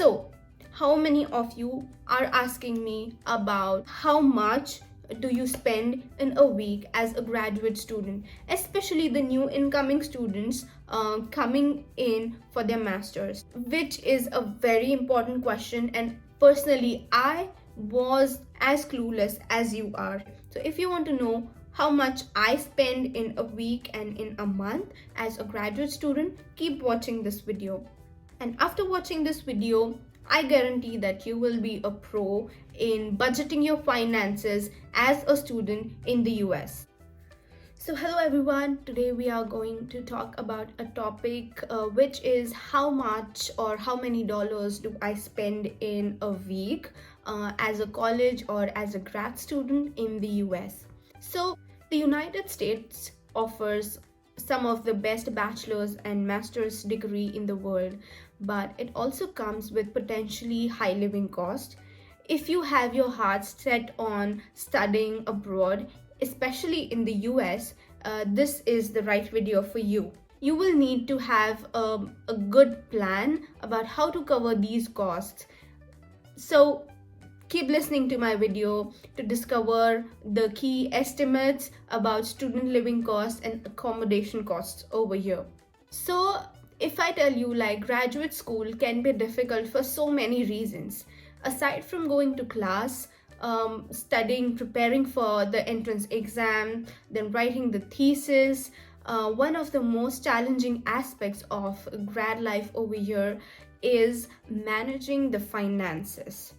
So, how many of you are asking me about how much do you spend in a week as a graduate student, especially the new incoming students coming in for their masters, which is a very important question, and personally I was as clueless as you are. So if you want to know how much I spend in a week and in a month as a graduate student, keep watching this video. And after watching this video, I guarantee that you will be a pro in budgeting your finances as a student in the US. So hello everyone, today we are going to talk about a topic which is how much or how many dollars do I spend in a week as a college or as a grad student in the US. So the United States offers some of the best bachelor's and master's degree in the world, but it also comes with potentially high living cost. If you have your heart set on studying abroad, especially in the US, this is the right video for you. You will need to have a good plan about how to cover these costs. So keep listening to my video to discover the key estimates about student living costs and accommodation costs over here. So if I tell you, like, graduate school can be difficult for so many reasons. Aside from going to class, studying, preparing for the entrance exam, then writing the thesis, one of the most challenging aspects of grad life over here is managing the finances.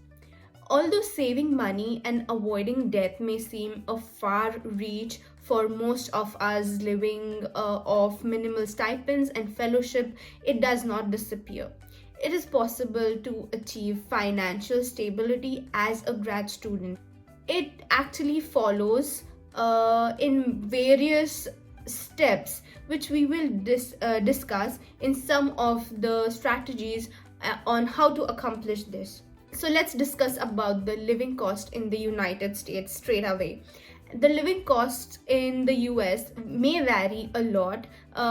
Although saving money and avoiding debt may seem a far reach for most of us living off minimal stipends and fellowship, it does not disappear. It is possible to achieve financial stability as a grad student. It actually follows in various steps, which we will discuss in some of the strategies on how to accomplish this. So let's discuss about the living cost in the United States straight away. The living costs in the US may vary a lot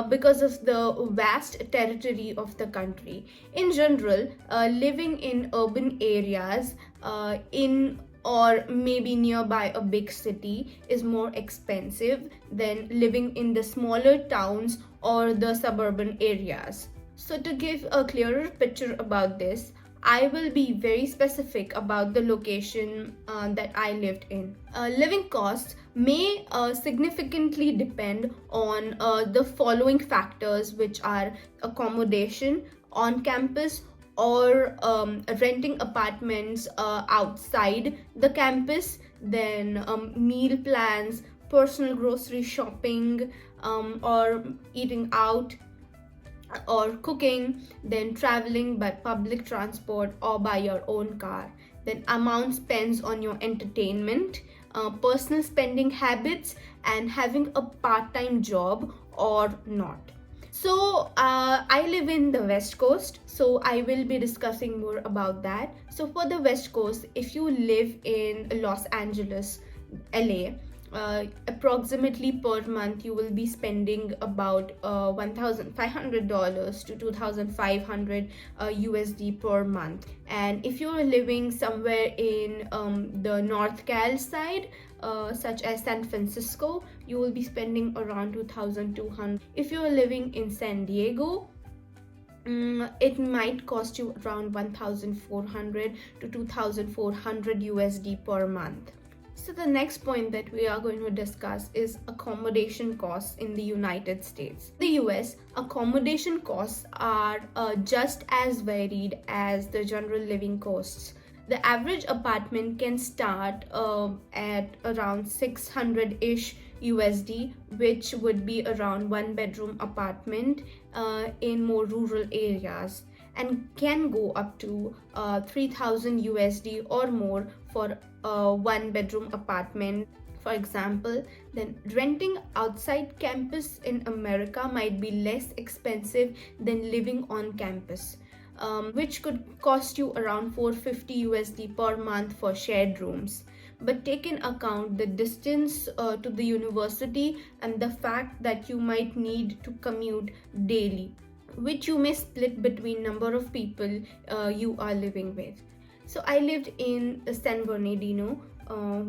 because of the vast territory of the country. In general, living in urban areas in or maybe nearby a big city is more expensive than living in the smaller towns or the suburban areas. So to give a clearer picture about this, I will be very specific about the location that I lived in. Living costs may significantly depend on the following factors, which are accommodation on campus or renting apartments outside the campus, then meal plans, personal grocery shopping, or eating out, or cooking, then traveling by public transport or by your own car, then amount spent on your entertainment, personal spending habits, and having a part-time job or not. So I live in the West Coast, so I will be discussing more about that. So for the West Coast, if you live in Los Angeles, LA, approximately per month you will be spending about $1,500 to $2,500 USD per month. And if you're living somewhere in the North Cal side, such as San Francisco, you will be spending around $2,200. If you're living in San Diego, it might cost you around $1,400 to $2,400 USD per month. So the next point that we are going to discuss is accommodation costs in the United States. In the US, accommodation costs are just as varied as the general living costs. The average apartment can start at around 600-ish USD, which would be around one bedroom apartment in more rural areas, and can go up to 3,000 USD or more for a one bedroom apartment, for example. Then renting outside campus in America might be less expensive than living on campus, which could cost you around 450 USD per month for shared rooms. But take in account the distance to the university and the fact that you might need to commute daily, which you may split between number of people you are living with. So I lived in San Bernardino,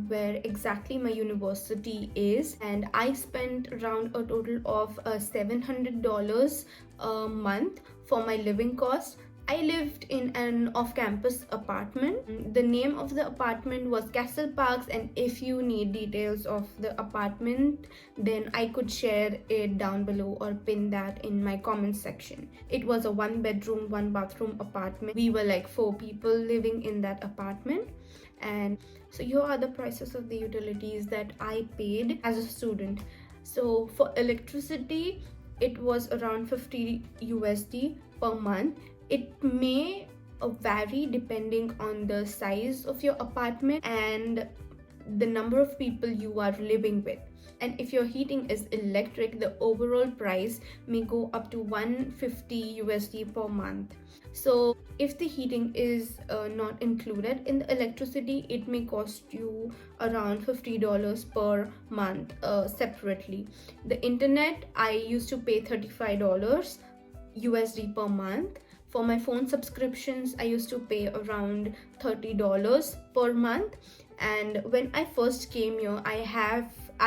where exactly my university is, and I spent around a total of $700 a month for my living costs. I lived in an off-campus apartment. The name of the apartment was Castle Parks, and if you need details of the apartment, then I could share it down below or pin that in my comment section. It was a 1 bedroom, 1 bathroom apartment. We were like 4 people living in that apartment. And so here are the prices of the utilities that I paid as a student. So for electricity, it was around 50 USD per month. It may vary depending on the size of your apartment and the number of people you are living with. And if your heating is electric, the overall price may go up to 150 USD per month. So if the heating is not included in the electricity, it may cost you around $50 per month separately. The internet, I used to pay $35 USD per month. For my phone subscriptions, I used to pay around $30 per month. And when I first came here, I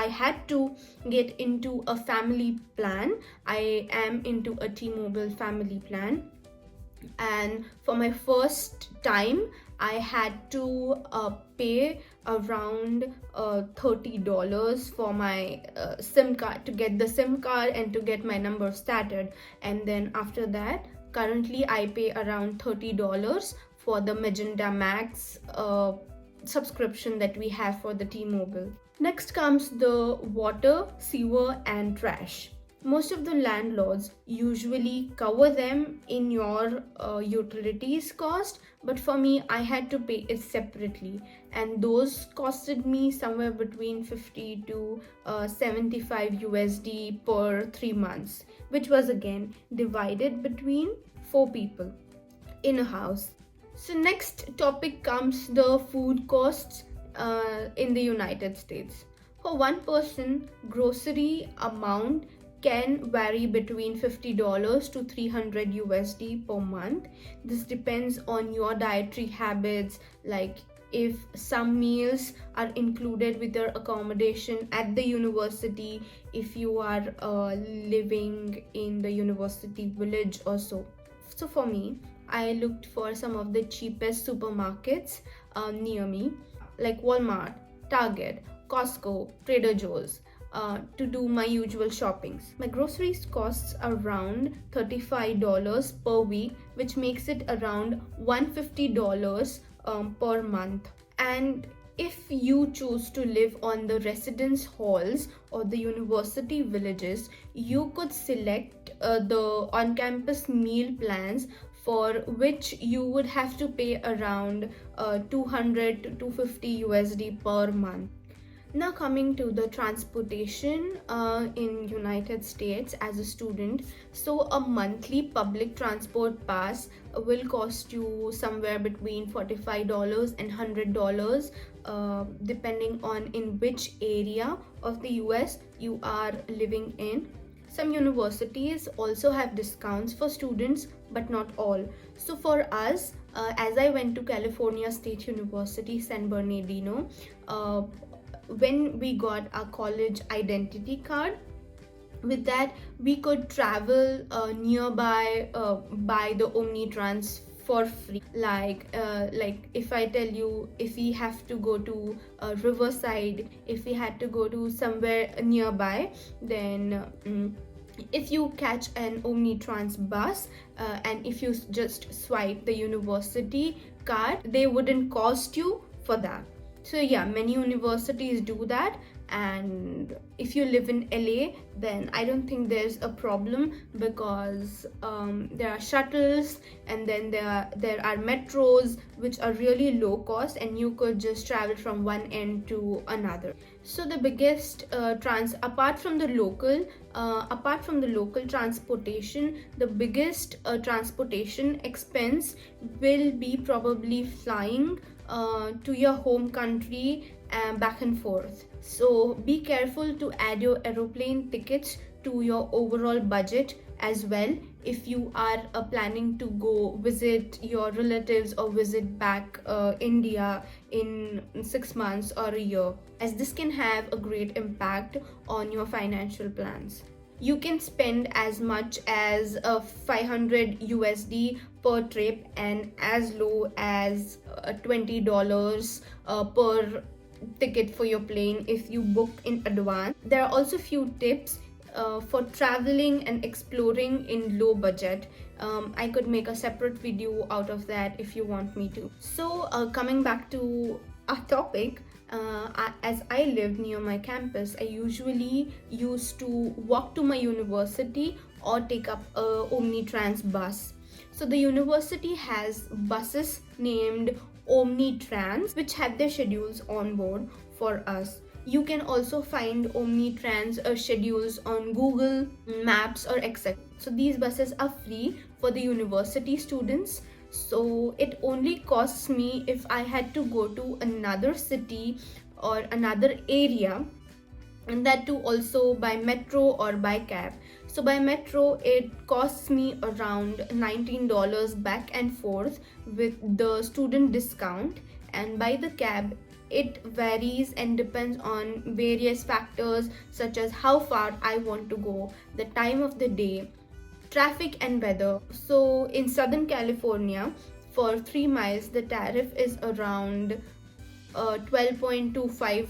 had to get into a family plan. I am into a T-Mobile family plan. And for my first time, I had to pay around $30 for my SIM card, to get the SIM card and to get my number started. And then after that, currently I pay around $30 for the Magenta Max subscription that we have for the T-Mobile. Next comes the water, sewer and trash. Most of the landlords usually cover them in your utilities cost, but for me, I had to pay it separately, and those costed me somewhere between 50 to 75 USD per 3 months, which was again divided between 4 people in a house. So next topic comes the food costs in the United States. For one person, grocery amount can vary between $50 to 300 USD per month. This depends on your dietary habits, like if some meals are included with your accommodation at the university, if you are living in the university village or so. So for me, I looked for some of the cheapest supermarkets near me, like Walmart, Target, Costco, Trader Joe's, to do my usual shoppings. My groceries costs around $35 per week, which makes it around $150 per month. And if you choose to live on the residence halls or the university villages, you could select the on-campus meal plans, for which you would have to pay around 200 to 250 USD per month. Now coming to the transportation in United States as a student, so a monthly public transport pass will cost you somewhere between $45 and $100 depending on in which area of the US you are living in. Some universities also have discounts for students, but not all. So for us, as I went to California State University, San Bernardino, when we got our college identity card, with that we could travel nearby by the Omnitrans for free. Like if I tell you, if we have to go to Riverside, if we had to go to somewhere nearby, then if you catch an Omnitrans bus and if you just swipe the university card, they wouldn't cost you for that. So yeah, many universities do that, and if you live in LA, then I don't think there's a problem, because there are shuttles, and then there are metros which are really low cost, and you could just travel from one end to another. So the biggest apart from the local transportation, the biggest transportation expense will be probably flying to your home country back and forth. So be careful to add your aeroplane tickets to your overall budget as well if you are planning to go visit your relatives or visit back India in 6 months or a year, as this can have a great impact on your financial plans. You can spend as much as 500 USD per trip and as low as $20 per ticket for your plane if you book in advance. There are also few tips for traveling and exploring in low budget. I could make a separate video out of that if you want me to. So coming back to our topic, as I lived near my campus, I usually used to walk to my university or take up a Omnitrans bus. So the university has buses named Omnitrans which have their schedules on board for us. You can also find Omnitrans schedules on Google Maps or etc. So these buses are free for the university students. So it only costs me if I had to go to another city or another area, and that too also by metro or by cab. So by metro it costs me around $19 back and forth with the student discount, and by the cab it varies and depends on various factors such as how far I want to go, the time of the day, traffic and weather. So in Southern California, for 3 miles the tariff is around $12.25.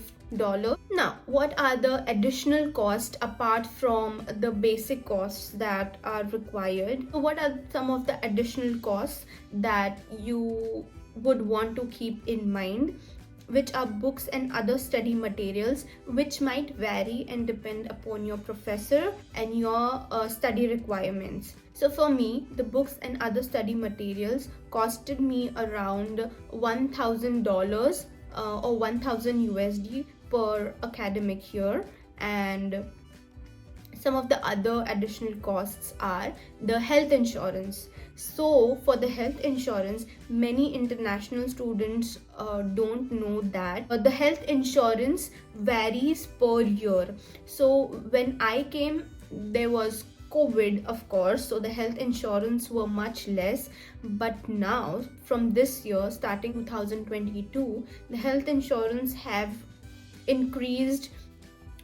Now, what are the additional costs apart from the basic costs that are required? So what are some of the additional costs that you would want to keep in mind, which are books and other study materials, which might vary and depend upon your professor and your study requirements. So for me, the books and other study materials costed me around $1,000 or 1,000 USD per academic year. And some of the other additional costs are the health insurance. So for the health insurance, many international students don't know that the health insurance varies per year. So when I came, there was COVID, of course, so the health insurance were much less. But now, from this year, starting 2022, the health insurance have increased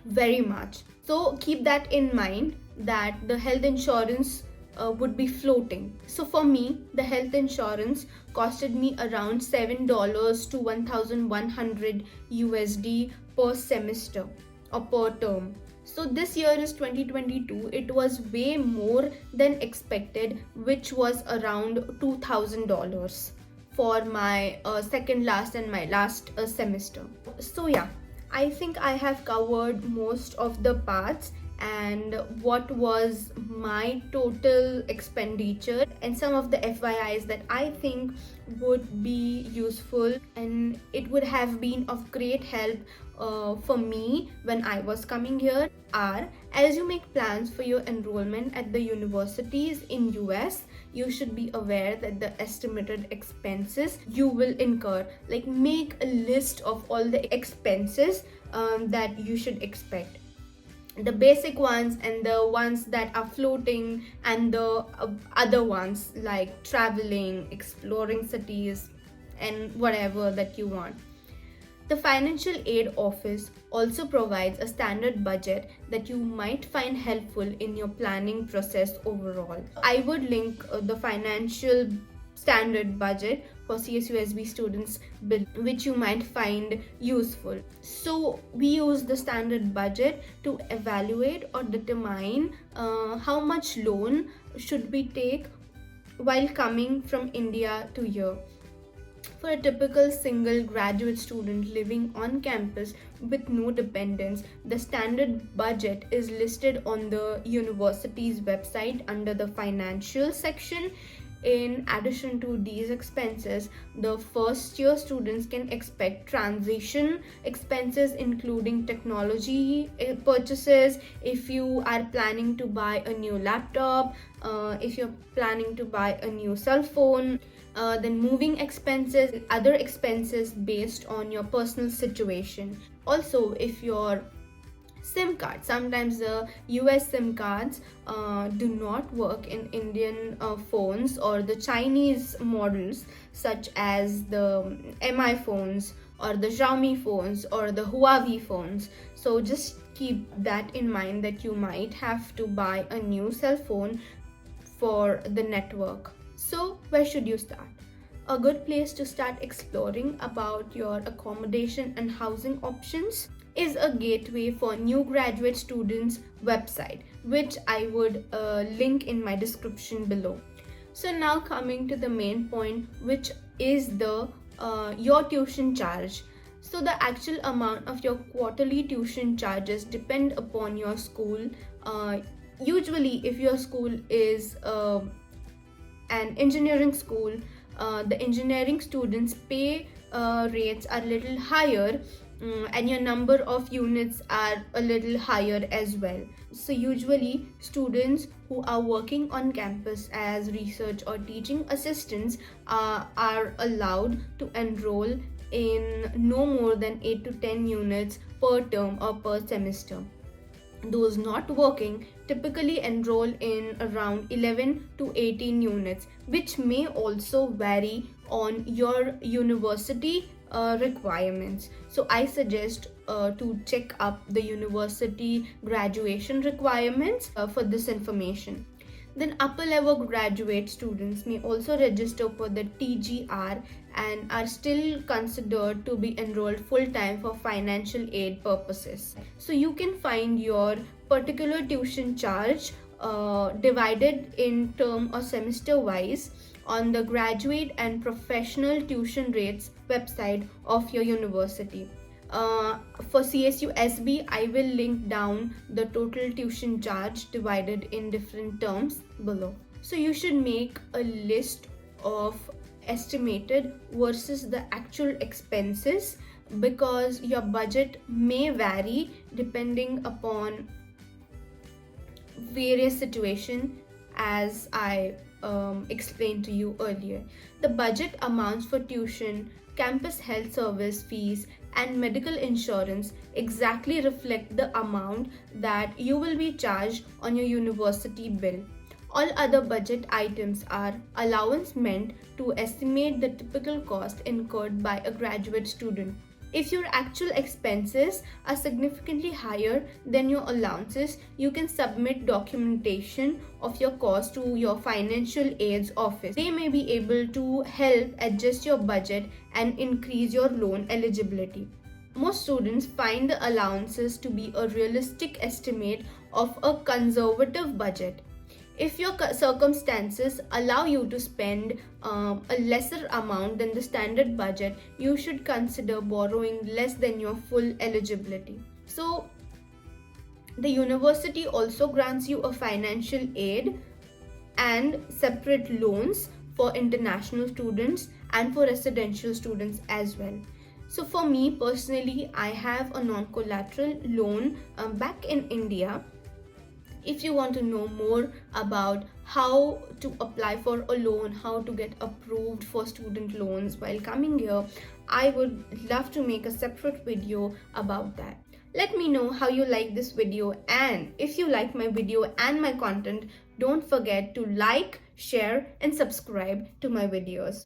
very much. So keep that in mind, that the health insurance would be floating. So for me, the health insurance costed me around $7 to 1,100 USD per semester or per term. So this year is 2022. It was way more than expected, which was around $2,000 for my second last and my last semester. So yeah, I think I have covered most of the parts and what was my total expenditure and some of the FYIs that I think would be useful and it would have been of great help for me when I was coming here are: as you make plans for your enrollment at the universities in US, you should be aware that the estimated expenses you will incur. Like, make a list of all the expenses that you should expect, the basic ones and the ones that are floating, and the other ones like traveling, exploring cities, and whatever that you want. The Financial Aid Office also provides a standard budget that you might find helpful in your planning process overall. I would link the financial standard budget for CSUSB students, which you might find useful. So we use the standard budget to evaluate or determine how much loan should we take while coming from India to here. For a typical single graduate student living on campus with no dependents, the standard budget is listed on the university's website under the financial section. In addition to these expenses, the first year students can expect transition expenses, including technology purchases. If you are planning to buy a new laptop, if you're planning to buy a new cell phone, then moving expenses, other expenses based on your personal situation. Also, if you're SIM cards. Sometimes the US SIM cards do not work in Indian phones or the Chinese models, such as the MI phones or the Xiaomi phones or the Huawei phones. So just keep that in mind, that you might have to buy a new cell phone for the network. So where should you start? A good place to start exploring about your accommodation and housing options is a gateway for new graduate students website, which I would link in my description below. So now coming to the main point, which is the your tuition charge. So the actual amount of your quarterly tuition charges depend upon your school. Usually if your school is an engineering school, the engineering students pay rates are a little higher, and your number of units are a little higher as well. So usually students who are working on campus as research or teaching assistants are allowed to enroll in no more than 8 to 10 units per term or per semester. Those not working typically enroll in around 11 to 18 units, which may also vary on your university requirements. So I suggest to check up the university graduation requirements for this information. Then upper level graduate students may also register for the TGR and are still considered to be enrolled full-time for financial aid purposes. So you can find your particular tuition charge divided in term or semester wise on the graduate and professional tuition rates website of your university. For CSU SB, I will link down the total tuition charge divided in different terms below. So you should make a list of estimated versus the actual expenses, because your budget may vary depending upon various situations, as I explained to you earlier. The budget amounts for tuition, campus health service fees, and medical insurance exactly reflect the amount that you will be charged on your university bill. All other budget items are allowance meant to estimate the typical cost incurred by a graduate student. If your actual expenses are significantly higher than your allowances, you can submit documentation of your cost to your financial aids office. They may be able to help adjust your budget and increase your loan eligibility. Most students find the allowances to be a realistic estimate of a conservative budget. If your circumstances allow you to spend a lesser amount than the standard budget, you should consider borrowing less than your full eligibility. So, the university also grants you a financial aid and separate loans for international students and for residential students as well. So for me personally, I have a non-collateral loan back in India. If you want to know more about how to apply for a loan, how to get approved for student loans while coming here, I would love to make a separate video about that. Let me know how you like this video, and if you like my video and my content, don't forget to like, share and subscribe to my videos.